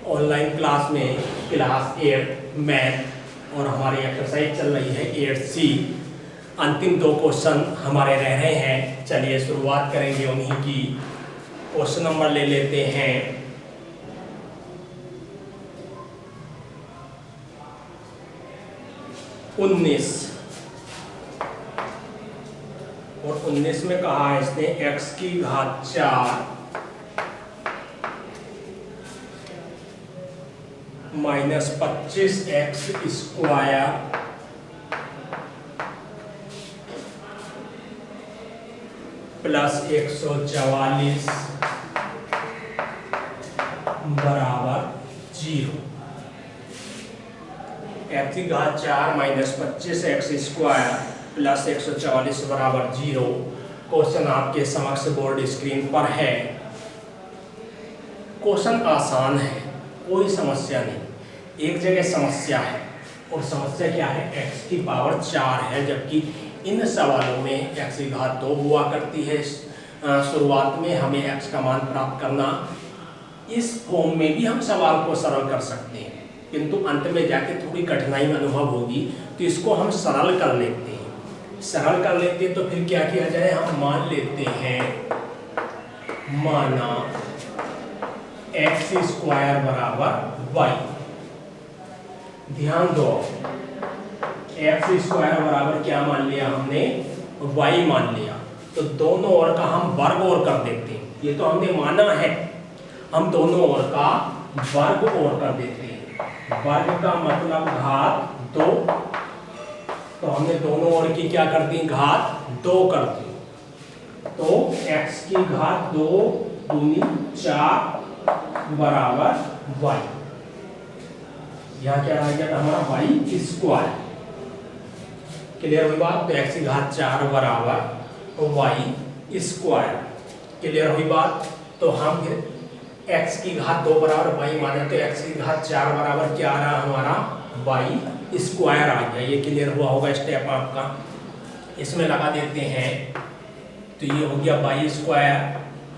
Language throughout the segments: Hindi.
ऑनलाइन क्लास में क्लास 8 मैथ और हमारी एक्सरसाइज चल रही है 8C। अंतिम 2 क्वेश्चन हमारे रह रहे हैं। चलिए शुरुआत करेंगे उन्हीं की। क्वेश्चन नंबर ले लेते हैं 19 और 19 में कहा है इसने x की घात 4 माइनस 25x स्क्वायर प्लस 144 बराबर 0। x की घात 4 माइनस 25x स्क्वायर प्लस 144 बराबर 0। क्वेश्चन आपके समक्ष बोर्ड स्क्रीन पर है। क्वेश्चन आसान है, कोई समस्या नहीं। एक जगह समस्या है और समस्या क्या है, x की पावर 4 है, जबकि इन सवालों में x की घात 2 हुआ करती है। शुरुआत में हमें x का मान प्राप्त करना, इस फॉर्म में भी हम सवाल को सरल कर सकते हैं, किंतु अंत में जाके थोड़ी कठिनाई अनुभव होगी, तो इसको हम सरल कर लेते हैं। सरल कर लेते हैं तो फिर क्या किया जाए, हम मान लेते हैं, माना x स्क्वायर बराबर y। ध्यान दो, x स्क्वायर बराबर क्या मान लिया हमने, y मान लिया। तो दोनों ओर का हम वर्ग और कर देते हैं। ये तो हमने माना है, हम दोनों ओर का वर्ग और कर देते हैं। वर्ग का मतलब घात 2, तो हमने दोनों ओर की क्या कर दी, घात 2 कर दी। तो x की घात 2 दूनी 4 बराबर y। यहाँ क्या आ गया हमारा y स्क्वायर। क्लियर हुई बात। तो x की घात 4 बराबर y स्क्वायर। क्लियर हुई बात। तो हम फिर x की घात 2 बराबर y माने, तो x की घात 4 बराबर क्या आ रहा हमारा, y स्क्वायर आ गया। ये क्लियर हुआ होगा स्टेप आपका। इसमें लगा देते हैं, तो ये हो गया y square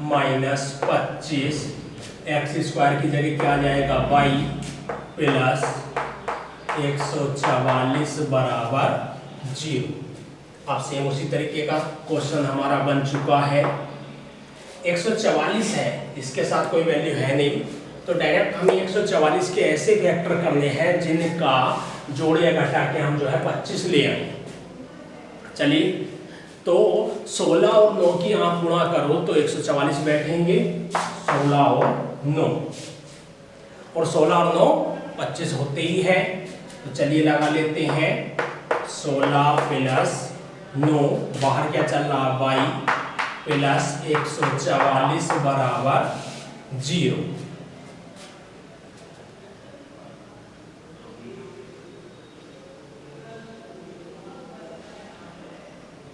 minus 25, x square की जगह क्या आ जाएगा, y प्लस 144 बराबर 0। अब सेम उसी तरीके का क्वेश्चन हमारा बन चुका है। 144 है, इसके साथ कोई वैल्यू है नहीं, तो डायरेक्ट हमें 144 के ऐसे वेक्टर करने हैं जिनका जोड़ या घटा के हम जो है 25 ले आए। चलिए, तो 16 और 9 की आप गुणा करो तो 144 बैठेंगे, 16 और 9, और 16 और 9 25 होते ही है। तो चलिए लगा लेते हैं 16 प्लस 9, बाहर क्या चल रहा, y प्लस 144 बराबर 0।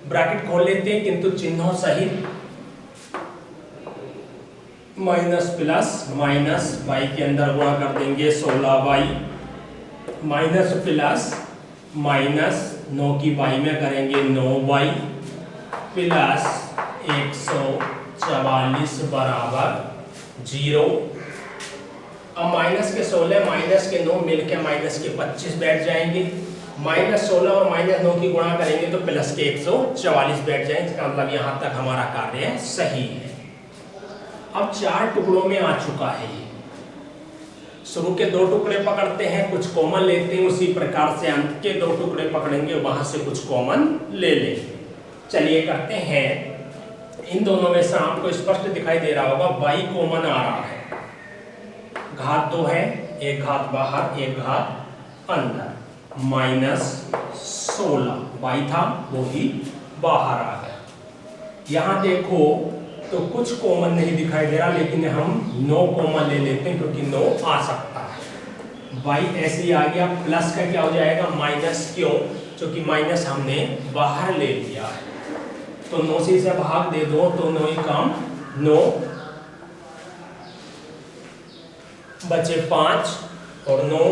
ब्रैकेट खोल लेते हैं, किंतु चिन्हों सहित। माइनस प्लस माइनस y के अंदर गुणा कर देंगे 16y, माइनस प्लस माइनस 9 की y में करेंगे 9y प्लस 144 बराबर 0। अब माइनस के 16 माइनस के 9 मिलकर माइनस के 25 बैठ जाएंगे। माइनस 16 और माइनस 9 की गुणा करेंगे तो प्लस के 144 बैठ जाएंगे। इसका मतलब यहाँ तक हमारा कार्य सही है। अब 4 टुकड़ों में आ चुका है ये। शुरू के 2 टुकड़े पकड़ते हैं, कुछ कॉमन लेते हैं, उसी प्रकार से अंत के 2 टुकड़े पकड़ेंगे, वहां से कुछ कॉमन ले लेंगे। चलिए करते हैं। इन दोनों में से आपको स्पष्ट दिखाई दे रहा होगा y कॉमन आ रहा है। घात 2 है, एक घात बाहर एक घात अंदर, माइनस 16 y था वो ही बाहर आ गया। यहाँ देखो तो कुछ कॉमन नहीं दिखाई दे रहा, लेकिन हम 9 कॉमन ले लेते हैं क्योंकि 9 आ सकता है। y ऐसे ही आ गया, प्लस का क्या हो जाएगा माइनस, क्यों, क्योंकि माइनस हमने बाहर ले लिया है। तो 9 से इसे भाग दे दो तो 9 ही काम 9 बचे 5 और 9,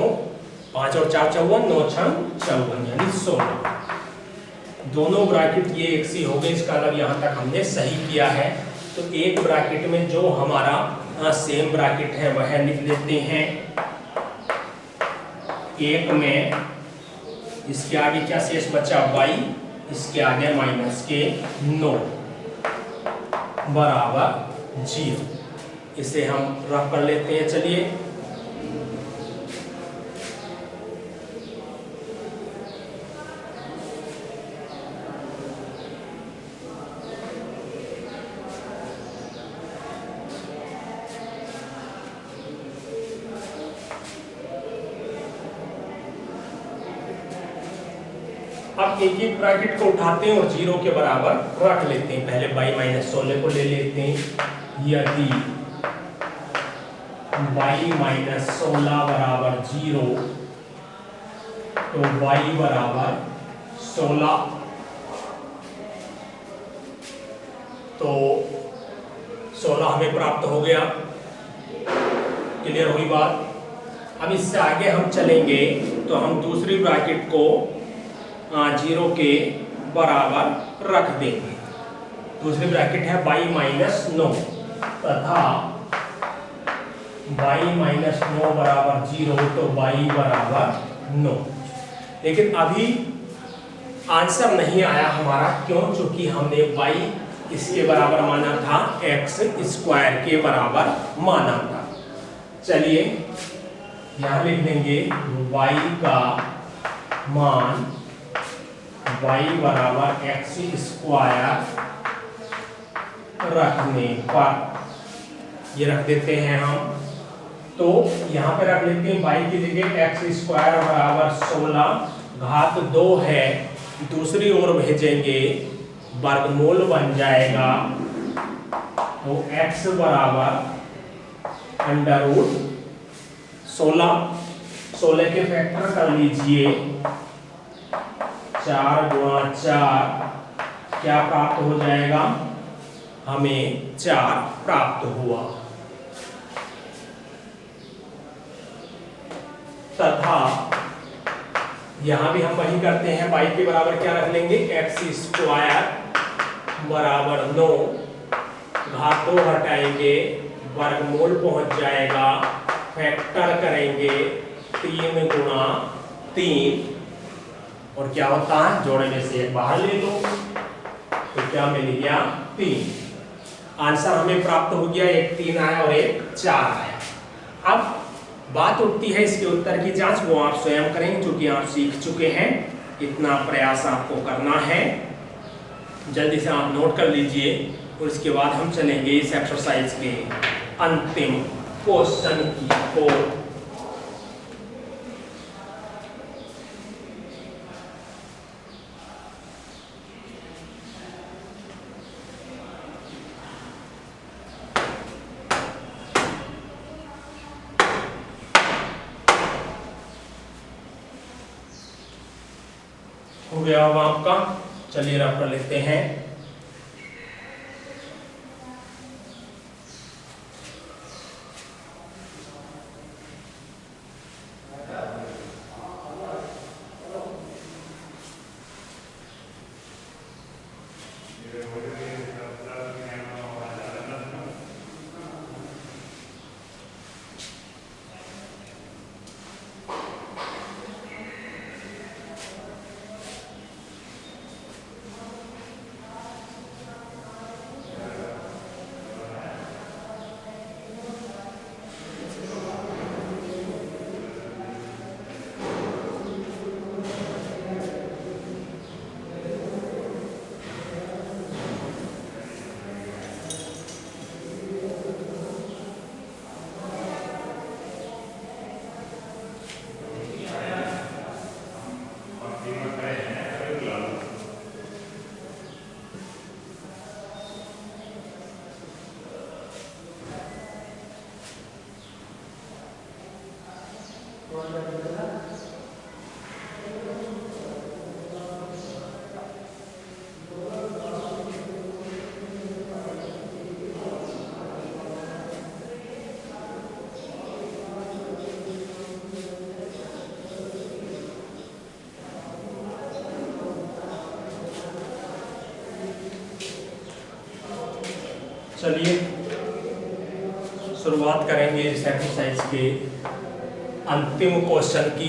5 और 4 54, 9 6 54 यानी 16। दोनों ब्रैकेट ये एक सी हो गए। इसका मतलब यहाँ तक हमने सही किया है। तो एक ब्रैकेट में जो हमारा सेम ब्रैकेट है वह लिख लेते हैं। एक में इसके आगे क्या शेष बचा y, इसके आगे माइनस के 9 बराबर 0। इसे हम रफ कर लेते हैं। चलिए अब एक एक ब्रैकेट को उठाते हैं और 0 के बराबर रख लेते हैं। पहले y माइनस 16 को ले लेते हैं। यदि y माइनस 16 बराबर 0 तो y बराबर 16, तो 16 हमें प्राप्त हो गया। क्लियर हुई बात। अब इससे आगे हम चलेंगे तो हम दूसरी ब्रैकेट को 0 के बराबर रख देंगे। दूसरी ब्रैकेट है y माइनस 9 तथा y माइनस 9 बराबर 0, तो y बराबर 9। लेकिन अभी आंसर नहीं आया हमारा, क्यों? क्योंकि हमने y इसके बराबर माना था, x स्क्वायर के बराबर माना था। चलिए यहां लिख देंगे y का मान y बराबर x स्क्वायर रखने पर, ये रख देते हैं हम। तो यहाँ पे रख लेते हैं y की जगह x स्क्वायर बराबर 16 घात 2 है, दूसरी ओर भेजेंगे वर्गमूल बन जाएगा। तो x बराबर अंडर रूट 16 के फैक्टर कर लीजिए। 4 गुणा 4 क्या प्राप्त हो जाएगा? हमें 4 प्राप्त हुआ। तथा यहां भी हम वही करते हैं, y के बराबर क्या रख लेंगे? x स्क्वायर बराबर 9 घात 2 हटाएंगे, वर्गमूल पहुंच जाएगा, फैक्टर करेंगे 3 गुणा 3, और क्या होता है? जोड़े में से एक बाहर ले लो तो क्या मिल गया? 3। आंसर हमें प्राप्त हो गया, एक 3 आया और एक 4 आया। अब बात उठती है इसके उत्तर की जांच, वो आप स्वयं करेंगे क्योंकि आप सीख चुके हैं। इतना प्रयास आपको करना है, जल्दी से आप नोट कर लीजिए और इसके बाद हम चलेंगे इस एक्सरसाइज के अंतिम क्वेश्चन की ओर। हो गया अब आपका। चलिए रफ कर लेते हैं। चलिए शुरुआत करेंगे इस एक्सरसाइज के अंतिम क्वेश्चन की